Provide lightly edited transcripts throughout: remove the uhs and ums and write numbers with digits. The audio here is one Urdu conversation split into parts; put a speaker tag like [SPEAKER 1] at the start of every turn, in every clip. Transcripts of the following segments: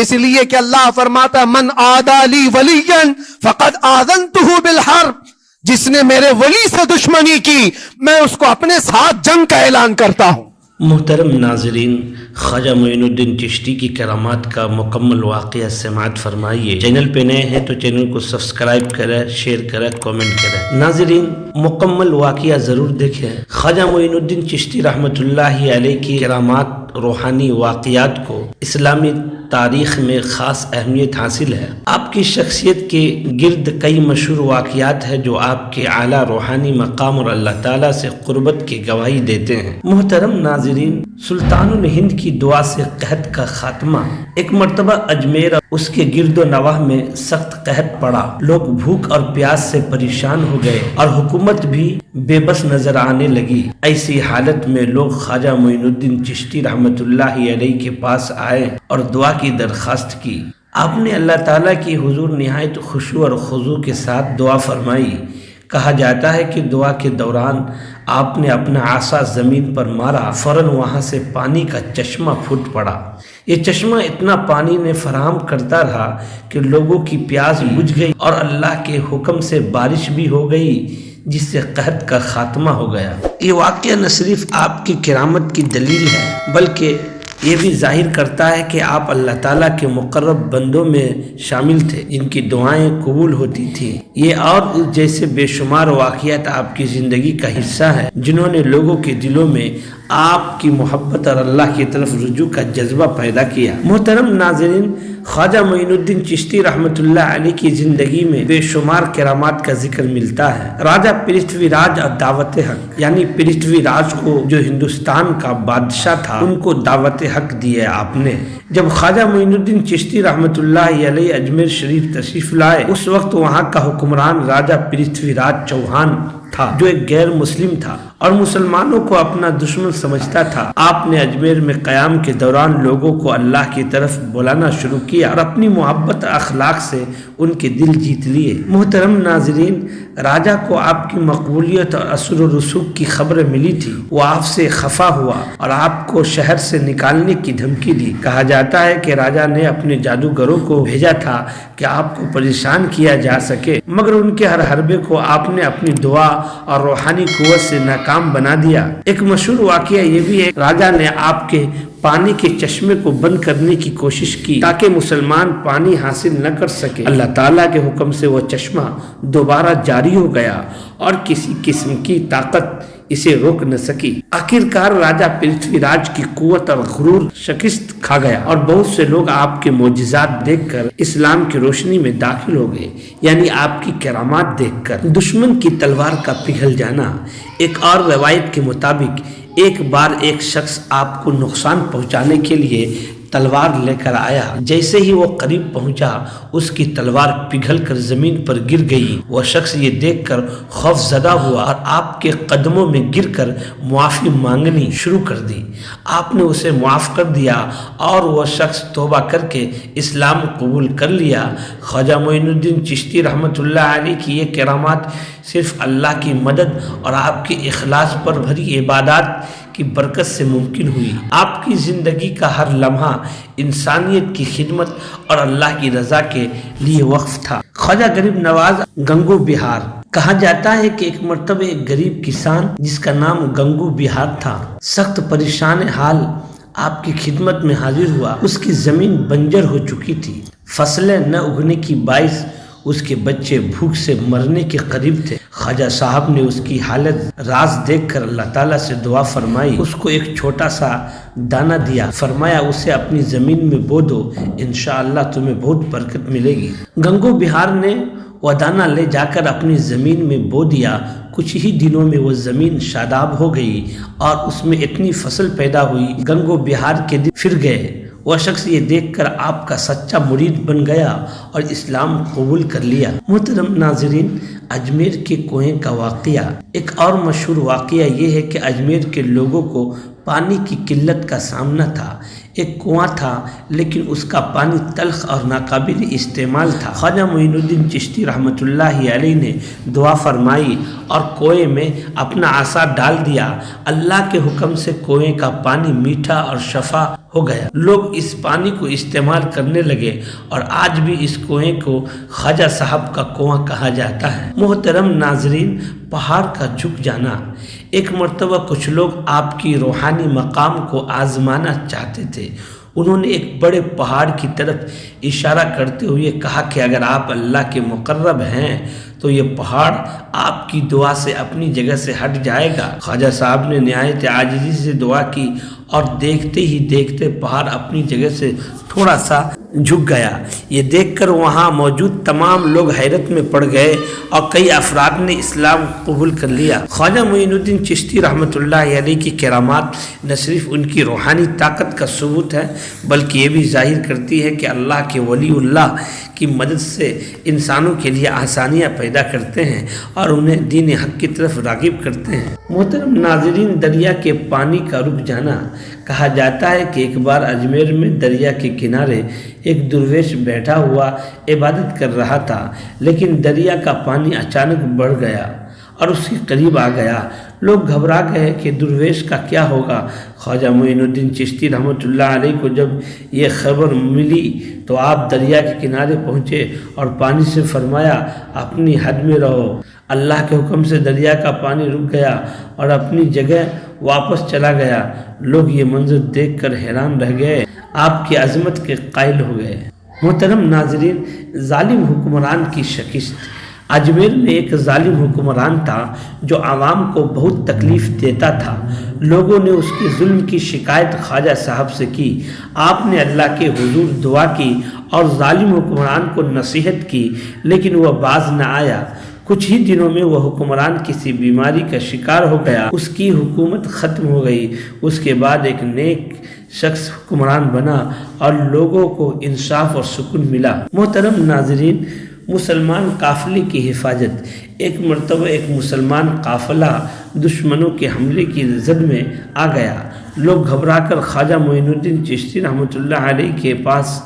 [SPEAKER 1] اس لیے کہ اللہ فرماتا ہے من عادی لی ولیا فقد آذنتہ بالحرب، جس نے میرے ولی سے دشمنی کی میں اس کو اپنے ساتھ جنگ کا اعلان کرتا ہوں۔
[SPEAKER 2] محترم ناظرین، خواجہ معین الدین چشتی کی کرامات کا مکمل واقعہ سماعت فرمائیے۔ چینل پہ نئے ہیں تو چینل کو سبسکرائب کریں، شیئر کریں، کومنٹ کریں۔ ناظرین، مکمل واقعہ ضرور دیکھیں۔ خواجہ معین الدین چشتی رحمۃ اللہ علیہ کی کرامات، روحانی واقعات کو اسلامی تاریخ میں خاص اہمیت حاصل ہے۔ آپ کی شخصیت کے گرد کئی مشہور واقعات ہیں جو آپ کے اعلیٰ روحانی مقام اور اللہ تعالیٰ سے قربت کی گواہی دیتے ہیں۔ محترم ناظرین، سلطان الہند کی دعا سے قحط کا خاتمہ۔ ایک مرتبہ اجمیر اور اس کے گرد و نواح میں سخت قحط پڑا، لوگ بھوک اور پیاس سے پریشان ہو گئے اور حکومت بھی بے بس نظر آنے لگی۔ ایسی حالت میں لوگ خواجہ معین الدین چشتی رحمۃ اللہ علیہ کے پاس آئے اور دعا کی درخواست کی۔ آپ نے اللہ تعالیٰ کی حضور نہایت خشوع اور خضوع کے ساتھ دعا فرمائی۔ کہا جاتا ہے کہ دعا کے دوران آپ نے اپنا عصا زمین پر مارا، فوراً وہاں سے پانی کا چشمہ پھوٹ پڑا۔ یہ چشمہ اتنا پانی نے فراہم کرتا رہا کہ لوگوں کی پیاس بجھ گئی اور اللہ کے حکم سے بارش بھی ہو گئی، جس سے قحط کا خاتمہ ہو گیا۔ یہ واقعہ نہ صرف آپ کی کرامت کی دلیل ہے بلکہ یہ بھی ظاہر کرتا ہے کہ آپ اللہ تعالیٰ کے مقرب بندوں میں شامل تھے جن کی دعائیں قبول ہوتی تھیں۔ یہ اور جیسے بے شمار واقعات آپ کی زندگی کا حصہ ہیں جنہوں نے لوگوں کے دلوں میں آپ کی محبت اور اللہ کی طرف رجوع کا جذبہ پیدا کیا۔ محترم ناظرین، خواجہ معین الدین چشتی رحمۃ اللہ علیہ کی زندگی میں بے شمار کرامات کا ذکر ملتا ہے۔ راجہ پرتھوی راج اور دعوت حق، یعنی پرتھوی راج کو جو ہندوستان کا بادشاہ تھا ان کو دعوت حق دیے آپ نے۔ جب خواجہ معین الدین چشتی رحمۃ اللہ علیہ اجمیر شریف تشریف لائے، اس وقت وہاں کا حکمران راجہ پرتھوی راج چوہان تھا جو ایک غیر مسلم تھا اور مسلمانوں کو اپنا دشمن سمجھتا تھا۔ آپ نے اجمیر میں قیام کے دوران لوگوں کو اللہ کی طرف بلانا شروع کیا اور اپنی محبت اخلاق سے ان کے دل جیت لیے۔ محترم ناظرین، راجہ کو آپ کی مقبولیت اور اثر و رسوخ کی خبریں ملی تھی۔ وہ آپ سے خفا ہوا اور آپ کو شہر سے نکالنے کی دھمکی دی۔ کہا جاتا ہے کہ راجہ نے اپنے جادوگروں کو بھیجا تھا کہ آپ کو پریشان کیا جا سکے، مگر ان کے ہر حربے کو آپ نے اپنی دعا اور روحانی قوت سے ناکام بنا دیا۔ ایک مشہور واقعہ یہ بھی ہے، راجہ نے آپ کے پانی کے چشمے کو بند کرنے کی کوشش کی تاکہ مسلمان پانی حاصل نہ کر سکے۔ اللہ تعالیٰ کے حکم سے وہ چشمہ دوبارہ جاری ہو گیا اور کسی قسم کی طاقت اسے روک نہ سکی۔ آخرکار راجہ پرتھوی راج کی قوت اور غرور شکست کھا گیا اور بہت سے لوگ آپ کے معجزات دیکھ کر اسلام کی روشنی میں داخل ہو گئے، یعنی آپ کی کرامات دیکھ کر۔ دشمن کی تلوار کا پگھل جانا۔ ایک اور روایت کے مطابق ایک بار ایک شخص آپ کو نقصان پہنچانے کے لیے تلوار لے کر آیا۔ جیسے ہی وہ قریب پہنچا اس کی تلوار پگھل کر زمین پر گر گئی۔ وہ شخص یہ دیکھ کر خوف زدہ ہوا اور آپ کے قدموں میں گر کر معافی مانگنی شروع کر دی۔ آپ نے اسے معاف کر دیا اور وہ شخص توبہ کر کے اسلام قبول کر لیا۔ خواجہ معین الدین چشتی رحمۃ اللہ علیہ کی یہ کرامات صرف اللہ کی مدد اور آپ کے اخلاص پر بھری عبادات کی برکت سے ممکن ہوئی۔ آپ کی زندگی کا ہر لمحہ انسانیت کی خدمت اور اللہ کی رضا کے لیے وقف تھا۔ خواجہ غریب نواز گنگو بہار۔ کہا جاتا ہے کہ ایک مرتبہ ایک غریب کسان جس کا نام گنگو بہار تھا سخت پریشان حال آپ کی خدمت میں حاضر ہوا۔ اس کی زمین بنجر ہو چکی تھی، فصلیں نہ اگنے کی باعث اس کے بچے بھوک سے مرنے کے قریب تھے۔ خواجہ صاحب نے اس کی حالت راز دیکھ کر اللہ تعالیٰ سے دعا فرمائی، اس کو ایک چھوٹا سا دانہ دیا، فرمایا اسے اپنی زمین میں بو دو، انشاءاللہ تمہیں بہت برکت ملے گی۔ گنگو بہار نے وہ دانہ لے جا کر اپنی زمین میں بو دیا۔ کچھ ہی دنوں میں وہ زمین شاداب ہو گئی اور اس میں اتنی فصل پیدا ہوئی، گنگو بہار کے دن پھر گئے۔ وہ شخص یہ دیکھ کر آپ کا سچا مرید بن گیا اور اسلام قبول کر لیا۔ محترم ناظرین، اجمیر کے کنویں کا واقعہ۔ ایک اور مشہور واقعہ یہ ہے کہ اجمیر کے لوگوں کو پانی کی قلت کا سامنا تھا۔ ایک کنواں تھا لیکن اس کا پانی تلخ اور ناقابل استعمال تھا۔ خواجہ معین الدین چشتی رحمۃ اللہ علیہ نے دعا فرمائی اور کنویں میں اپنا عصا ڈال دیا۔ اللہ کے حکم سے کنویں کا پانی میٹھا اور شفا ہو گیا۔ لوگ اس پانی کو استعمال کرنے لگے اور آج بھی اس کنویں کو خواجہ صاحب کا کنواں کہا جاتا ہے۔ محترم ناظرین، پہاڑ کا جھک جانا۔ ایک مرتبہ کچھ لوگ آپ کی روحانی مقام کو آزمانا چاہتے تھے۔ انہوں نے ایک بڑے پہاڑ کی طرف اشارہ کرتے ہوئے کہا کہ اگر آپ اللہ کے مقرب ہیں تو یہ پہاڑ آپ کی دعا سے اپنی جگہ سے ہٹ جائے گا۔ خواجہ صاحب نے نہایت عاجزی سے دعا کی اور دیکھتے ہی دیکھتے پہاڑ اپنی جگہ سے تھوڑا سا جھک گیا۔ یہ دیکھ کر وہاں موجود تمام لوگ حیرت میں پڑ گئے اور کئی افراد نے اسلام قبول کر لیا۔ خواجہ معین الدین چشتی رحمۃ اللہ علیہ کی کرامات نہ صرف ان کی روحانی طاقت کا ثبوت ہے بلکہ یہ بھی ظاہر کرتی ہے کہ اللہ کے ولی اللہ کی مدد سے انسانوں کے لیے آسانیاں پیدا کرتے ہیں اور انہیں دین حق کی طرف راغب کرتے ہیں۔ محترم ناظرین، دریا کے پانی کا رک جانا۔ کہا جاتا ہے کہ ایک بار اجمیر میں دریا کے کنارے ایک درویش بیٹھا ہوا عبادت کر رہا تھا، لیکن دریا کا پانی اچانک بڑھ گیا اور اس کے قریب آ گیا۔ لوگ گھبرا گئے کہ درویش کا کیا ہوگا۔ خواجہ معین الدین چشتی رحمۃ اللہ علیہ کو جب یہ خبر ملی تو آپ دریا کے کنارے پہنچے اور پانی سے فرمایا، اپنی حد میں رہو۔ اللہ کے حکم سے دریا کا پانی رک گیا اور اپنی جگہ واپس چلا گیا۔ لوگ یہ منظر دیکھ کر حیران رہ گئے، آپ کی عظمت کے قائل ہو گئے۔ محترم ناظرین، ظالم حکمران کی شکست۔ اجمیر میں ایک ظالم حکمران تھا جو عوام کو بہت تکلیف دیتا تھا۔ لوگوں نے اس کے ظلم کی شکایت خواجہ صاحب سے کی۔ آپ نے اللہ کے حضور دعا کی اور ظالم حکمران کو نصیحت کی، لیکن وہ باز نہ آیا۔ کچھ ہی دنوں میں وہ حکمران کسی بیماری کا شکار ہو گیا، اس کی حکومت ختم ہو گئی۔ اس کے بعد ایک نیک شخص حکمران بنا اور لوگوں کو انصاف اور سکون ملا۔ محترم ناظرین، مسلمان قافلے کی حفاظت۔ ایک مرتبہ ایک مسلمان قافلہ دشمنوں کے حملے کی زد میں آ گیا۔ لوگ گھبرا کر خواجہ معین الدین چشتی رحمۃ اللہ علیہ کے پاس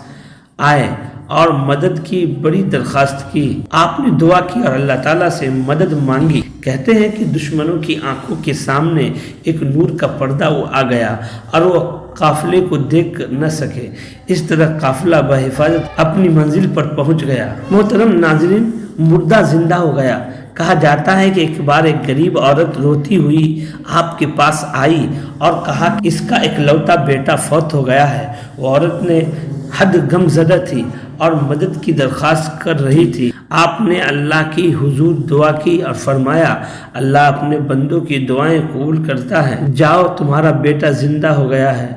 [SPEAKER 2] آئے اور مدد کی بڑی درخواست کی۔ آپ نے دعا کی اور اللہ تعالیٰ سے مدد مانگی۔ کہتے ہیں کہ دشمنوں کی آنکھوں کے سامنے ایک نور کا پردہ وہ آ گیا اور وہ قافلے کو دیکھ نہ سکے۔ اس طرح قافلہ بحفاظت اپنی منزل پر پہنچ گیا۔ محترم ناظرین، مردہ زندہ ہو گیا۔ کہا جاتا ہے کہ ایک بار ایک غریب عورت روتی ہوئی آپ کے پاس آئی اور کہا کہ اس کا اکلوتا بیٹا فوت ہو گیا ہے۔ وہ عورت نے حد غم زدہ تھی اور مدد کی درخواست کر رہی تھی۔ آپ نے اللہ کی حضور دعا کی اور فرمایا، اللہ اپنے بندوں کی دعائیں قبول کرتا ہے، جاؤ تمہارا بیٹا زندہ ہو گیا ہے۔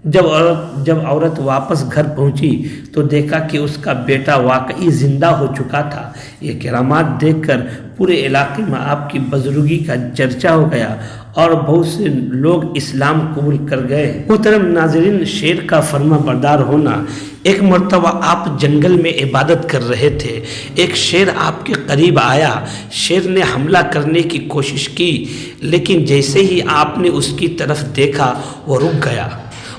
[SPEAKER 2] جب عورت واپس گھر پہنچی تو دیکھا کہ اس کا بیٹا واقعی زندہ ہو چکا تھا۔ یہ کرامات دیکھ کر پورے علاقے میں آپ کی بزرگی کا چرچا ہو گیا اور بہت سے لوگ اسلام قبول کر گئے۔ محترم ناظرین، شیر کا فرما بردار ہونا۔ ایک مرتبہ آپ جنگل میں عبادت کر رہے تھے، ایک شیر آپ کے قریب آیا۔ شیر نے حملہ کرنے کی کوشش کی، لیکن جیسے ہی آپ نے اس کی طرف دیکھا وہ رک گیا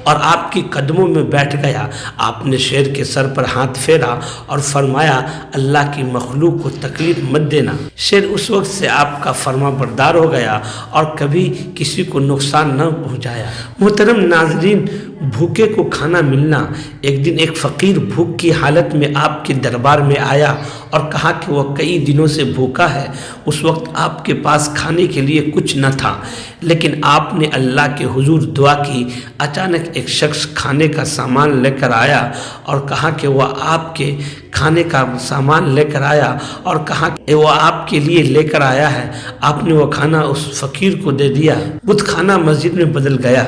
[SPEAKER 2] اور آپ کی قدموں میں بیٹھ گیا۔ آپ نے شیر کے سر پر ہاتھ پھیرا اور فرمایا، اللہ کی مخلوق کو تکلیف مت دینا۔ شیر اس وقت سے آپ کا فرما بردار ہو گیا اور کبھی کسی کو نقصان نہ پہنچایا۔ محترم ناظرین، بھوکے کو کھانا ملنا۔ ایک دن ایک فقیر بھوک کی حالت میں آپ کے دربار میں آیا اور کہا کہ وہ کئی دنوں سے بھوکا ہے۔ اس وقت آپ کے پاس کھانے کے لیے کچھ نہ تھا، لیکن آپ نے اللہ کے حضور دعا کی۔ اچانک ایک شخص کھانے کا سامان لے کر آیا اور کہا کہ وہ آپ کے کھانے کا سامان لے کر آیا اور کہا کہ وہ آپ کے لیے لے کر آیا ہے۔ آپ نے وہ کھانا اس فقیر کو دے دیا۔ بت خانہ مسجد میں بدل گیا۔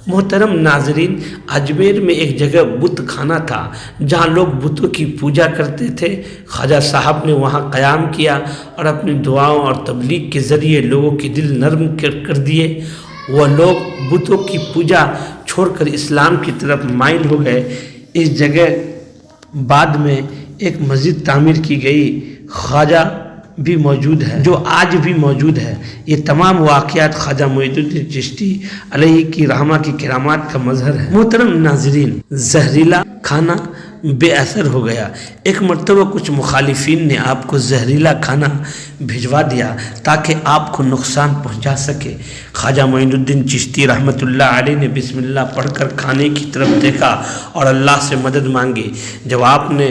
[SPEAKER 2] محترم ناظرین، اجمیر میں ایک جگہ بت خانہ تھا جہاں لوگ بتوں کی پوجا کرتے تھے۔ خواجہ صاحب نے وہاں قیام کیا اور اپنی دعاؤں اور تبلیغ کے ذریعے لوگوں کے دل نرم کر دیے۔ وہ لوگ بتوں کی پوجا چھوڑ کر اسلام کی طرف مائل ہو گئے۔ اس جگہ بعد میں ایک مسجد تعمیر کی گئی۔ خواجہ بھی موجود ہے، جو آج بھی موجود ہے۔ یہ تمام واقعات خواجہ معین الدین چشتی علیہ کی رحمہ کی کرامات کا مظہر ہے۔ محترم ناظرین، زہریلا کھانا بے اثر ہو گیا۔ ایک مرتبہ کچھ مخالفین نے آپ کو زہریلا کھانا بھجوا دیا تاکہ آپ کو نقصان پہنچا سکے۔ خواجہ معین الدین چشتی رحمۃ اللہ علیہ نے بسم اللہ پڑھ کر کھانے کی طرف دیکھا اور اللہ سے مدد مانگی۔ جب آپ نے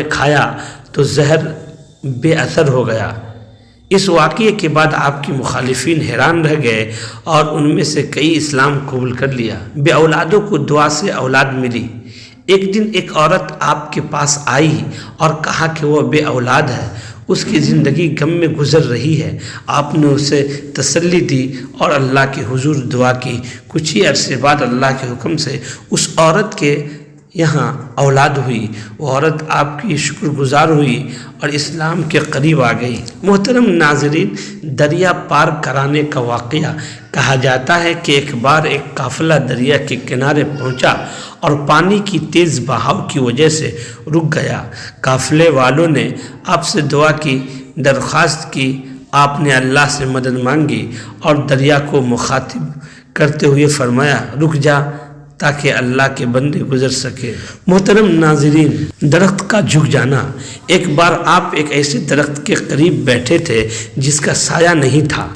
[SPEAKER 2] کھایا تو زہر بے اثر ہو گیا۔ اس واقعے کے بعد آپ کی مخالفین حیران رہ گئے اور ان میں سے کئی اسلام قبول کر لیا۔ بے اولادوں کو دعا سے اولاد ملی۔ ایک دن ایک عورت آپ کے پاس آئی اور کہا کہ وہ بے اولاد ہے، اس کی زندگی غم میں گزر رہی ہے۔ آپ نے اسے تسلی دی اور اللہ کے حضور دعا کی۔ کچھ ہی عرصے بعد اللہ کے حکم سے اس عورت کے یہاں اولاد ہوئی۔ وہ عورت آپ کی شکر گزار ہوئی اور اسلام کے قریب آ گئی۔ محترم ناظرین، دریا پار کرانے کا واقعہ کہا جاتا ہے کہ ایک بار ایک قافلہ دریا کے کنارے پہنچا اور پانی کی تیز بہاؤ کی وجہ سے رک گیا۔ قافلے والوں نے آپ سے دعا کی، درخواست کی۔ آپ نے اللہ سے مدد مانگی اور دریا کو مخاطب کرتے ہوئے فرمایا، رک جا تاکہ اللہ کے بندے گزر سکے۔ محترم ناظرین، درخت کا جھک جانا۔ ایک بار آپ ایک ایسے درخت کے قریب بیٹھے تھے جس کا سایہ نہیں تھا۔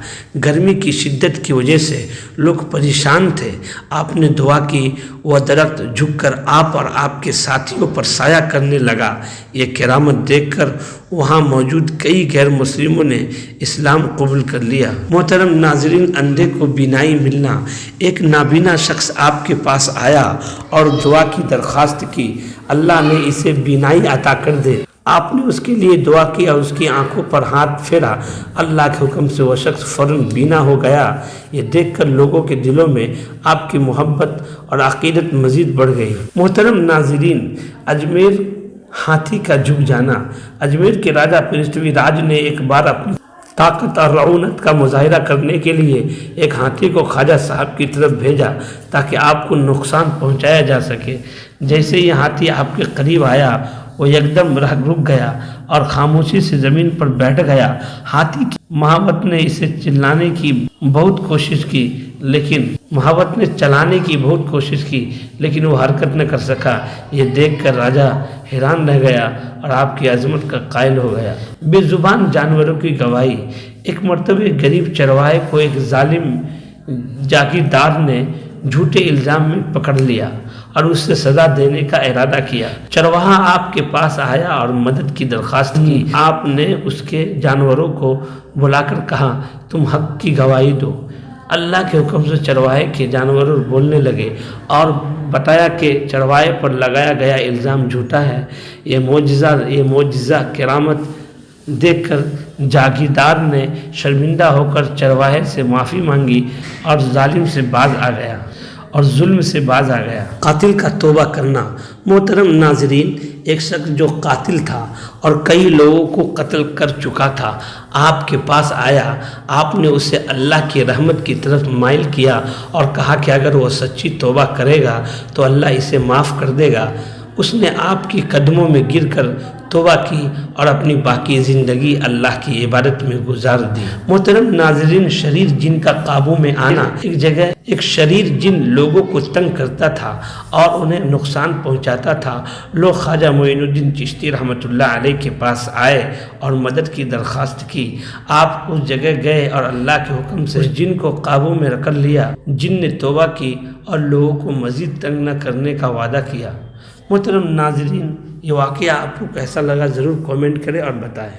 [SPEAKER 2] گرمی کی شدت کی وجہ سے لوگ پریشان تھے۔ آپ نے دعا کی، وہ درخت جھک کر آپ اور آپ کے ساتھیوں پر سایہ کرنے لگا۔ یہ کرامت دیکھ کر وہاں موجود کئی غیر مسلموں نے اسلام قبول کر لیا۔ محترم ناظرین، اندھے کو بینائی ملنا۔ ایک نابینا شخص آپ کے پاس آیا اور دعا کی درخواست کی، اللہ نے اسے بینائی عطا کر دے۔ آپ نے اس کے لیے دعا کی اور اس کی آنکھوں پر ہاتھ پھیرا۔ اللہ کے حکم سے وہ شخص فوراً بینا ہو گیا۔ یہ دیکھ کر لوگوں کے دلوں میں آپ کی محبت اور عقیدت مزید بڑھ گئی۔ محترم ناظرین، اجمیر ہاتھی کا جھک جانا۔ اجمیر کے راجہ پرتھوی راج نے ایک بار اپنی طاقت اور رعونت کا مظاہرہ کرنے کے لیے ایک ہاتھی کو خواجہ صاحب کی طرف بھیجا تاکہ آپ کو نقصان پہنچایا جا سکے۔ جیسے یہ ہاتھی آپ کے قریب آیا، وہ یکدم رک گیا اور خاموشی سے زمین پر بیٹھ گیا۔ ہاتھی کی محبت نے اسے چلانے کی بہت کوشش کی لیکن وہ حرکت نہ کر سکا۔ یہ دیکھ کر راجہ حیران رہ گیا اور آپ کی عظمت کا قائل ہو گیا۔ بے زبان جانوروں کی گواہی۔ ایک مرتبہ غریب چرواہے کو ایک ظالم جاگیردار نے جھوٹے الزام میں پکڑ لیا اور اس سے سزا دینے کا ارادہ کیا۔ چرواہا آپ کے پاس آیا اور مدد کی درخواست کی۔ آپ نے اس کے جانوروں کو بلا کر کہا، تم حق کی گواہی دو۔ اللہ کے حکم سے چرواہے کے جانور بولنے لگے اور بتایا کہ چرواہے پر لگایا گیا الزام جھوٹا ہے۔ یہ معجزہ کرامت دیکھ کر جاگیردار نے شرمندہ ہو کر چرواہے سے معافی مانگی اور ظالم سے باز آ گیا اور ظلم سے باز آ گیا۔ قاتل کا توبہ کرنا۔ محترم ناظرین، ایک شخص جو قاتل تھا اور کئی لوگوں کو قتل کر چکا تھا آپ کے پاس آیا۔ آپ نے اسے اللہ کی رحمت کی طرف مائل کیا اور کہا کہ اگر وہ سچی توبہ کرے گا تو اللہ اسے معاف کر دے گا۔ اس نے آپ کی قدموں میں گر کر توبہ کی اور اپنی باقی زندگی اللہ کی عبادت میں گزار دی۔ محترم ناظرین، شریر جن کا قابو میں آنا۔ ایک جگہ ایک شریر جن لوگوں کو تنگ کرتا تھا اور انہیں نقصان پہنچاتا تھا۔ لوگ خواجہ معین الدین چشتی رحمۃ اللہ علیہ کے پاس آئے اور مدد کی درخواست کی۔ آپ اس جگہ گئے اور اللہ کے حکم سے اس جن کو قابو میں رکھ لیا۔ جن نے توبہ کی اور لوگوں کو مزید تنگ نہ کرنے کا وعدہ کیا۔ محترم ناظرین، یہ واقعہ آپ کو کیسا لگا ضرور کامنٹ کریں اور بتائیں۔